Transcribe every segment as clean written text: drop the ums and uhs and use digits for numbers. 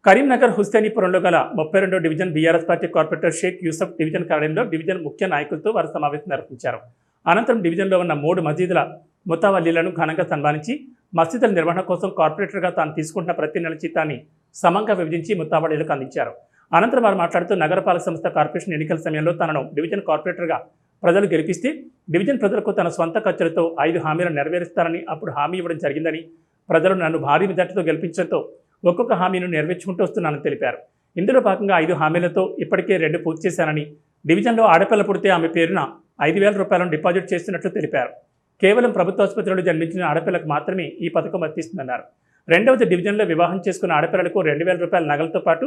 కరీంనగర్ హుస్సేనీపురంలో గల 32వ division BRS party corporator Sheikh Yusuf division కార్యాలయంలో డివిజన్ ముఖ్య నాయకులతో వారు సమావేశం నిర్వహించారు. అనంతరం డివిజన్లో ఉన్న 3 మసీదుల ముతావల్లీలను ఘనంగా సన్మానించి మసీదుల నిర్వహణ కోసం కార్పొరేటర్గా తాను తీసుకుంటున్న ప్రతి నెల జీతాన్ని సమంగా విభజించి ముతావల్లీలకు అందించారు. అనంతరం వారు మాట్లాడుతూ నగరపాలక సంస్థ కార్పొరేషన్ ఎన్నికల సమయంలో తనను డివిజన్ కార్పొరేటర్గా ప్రజలు గెలిపిస్తే డివిజన్ ప్రజలకు తన స్వంత ఖర్చులతో 5 హామీలను నెరవేరుస్తారని అప్పుడు హామీ ఇవ్వడం జరిగిందని, ప్రజలు నన్ను భారీ మెజార్టీతో గెలిపించడంతో ఒక్కొక్క హామీను నెరవేర్చుకుంటూ వస్తున్నానని తెలిపారు. ఇందులో భాగంగా 5 హామీలతో ఇప్పటికే 2 పూర్తి చేశానని, డివిజన్లో ఆడపిల్ల పుడితే ఆమె పేరున 5,000 రూపాయలను డిపాజిట్ చేస్తున్నట్లు తెలిపారు. కేవలం ప్రభుత్వ ఆసుపత్రిలో జన్మించిన ఆడపిల్లకు మాత్రమే ఈ పథకం వర్తిస్తుందన్నారు. రెండవది డివిజన్లో వివాహం చేసుకున్న ఆడపిల్లలకు 2,000 రూపాయల నగలతో పాటు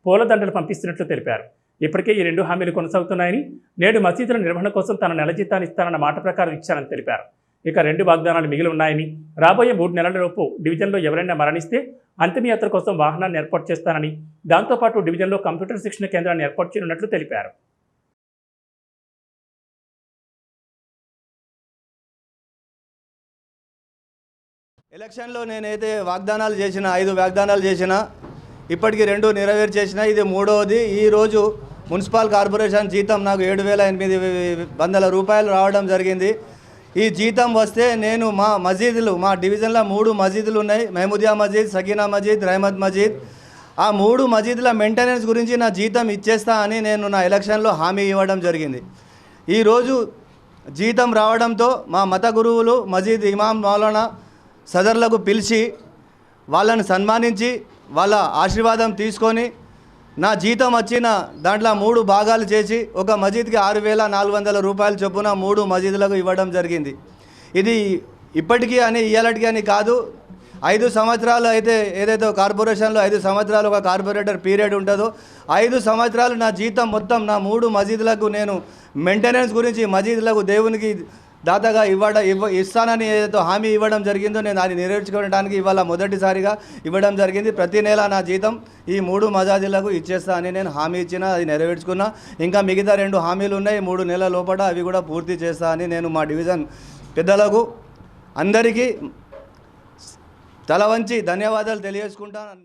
పూలదండలు పంపిస్తున్నట్లు తెలిపారు. ఇప్పటికే ఈ 2 హామీలు కొనసాగుతున్నాయని, నేడు మసీదుల నిర్వహణ కోసం తన నెల జీతాన్ని ఇస్తానన్న మాట ప్రకారం ఇచ్చానని తెలిపారు. ఇక 2 వాగ్దానాలు మిగిలి ఉన్నాయని, రాబోయే 3 నెలలలోపు డివిజన్లో ఎవరైనా మరణిస్తే అంతిమయాత్ర కోసం వాహనాన్ని ఏర్పాటు చేస్తానని, దాంతోపాటు డివిజన్లో కంప్యూటర్ శిక్షణ కేంద్రాన్ని ఏర్పాటు చేయనున్నట్లు తెలిపారు. ఎలక్షన్లో నేనైతే వాగ్దానాలు చేసిన 5 వాగ్దానాలు చేసిన, ఇప్పటికి 2 నెరవేర్చేసిన, ఇది 3వది. ఈరోజు మున్సిపల్ కార్పొరేషన్ జీతం నాకు 7,800 రూపాయలు రావడం జరిగింది. ఈ జీతం వస్తే నేను మా మసీదులు, మా డివిజన్లో 3 మసీదులు ఉన్నాయి, మహమూదియా మసీద్, సకీనా మసీద్, రహమత్ మసీద్. ఆ 3 మసీదుల మెయింటెనెన్స్ గురించి నా జీతం ఇచ్చేస్తా అని నేను నా ఎలక్షన్లో హామీ ఇవ్వడం జరిగింది. ఈరోజు జీతం రావడంతో మా మత గురువులు, మసీద్ ఇమాం, మౌలానా సదర్లకు పిలిచి వాళ్ళని సన్మానించి వాళ్ళ ఆశీర్వాదం తీసుకొని నా జీతం వచ్చిన దాంట్లో 3 భాగాలు చేసి ఒక మసీద్కి 6,400 రూపాయలు చొప్పున 3 మసీదులకు ఇవ్వడం జరిగింది. ఇది ఇప్పటికీ అని ఇయ్యాలటికి అని కాదు, 5 సంవత్సరాలు అయితే ఏదైతే కార్పొరేషన్లో 5 సంవత్సరాలు ఒక కార్పొరేటర్ పీరియడ్ ఉంటుందో, 5 సంవత్సరాలు నా జీతం మొత్తం నా 3 మసీదులకు నేను మెయింటెనెన్స్ గురించి మసీదులకు దేవునికి దాతగా ఇస్తానని ఏదైతే హామీ ఇవ్వడం జరిగిందో నేను దాన్ని నెరవేర్చుకోవడానికి ఇవాళ మొదటిసారిగా ఇవ్వడం జరిగింది. ప్రతి నెల నా జీతం ఈ 3 మసీదులకు ఇచ్చేస్తా అని నేను హామీ ఇచ్చిన, అది నెరవేర్చుకున్నా. ఇంకా మిగతా 2 హామీలు ఉన్నాయి, 3 నెలల లోపల అవి కూడా పూర్తి చేస్తా అని నేను మా డివిజన్ పెద్దలకు అందరికీ తల వంచి ధన్యవాదాలు తెలియజేసుకుంటాను.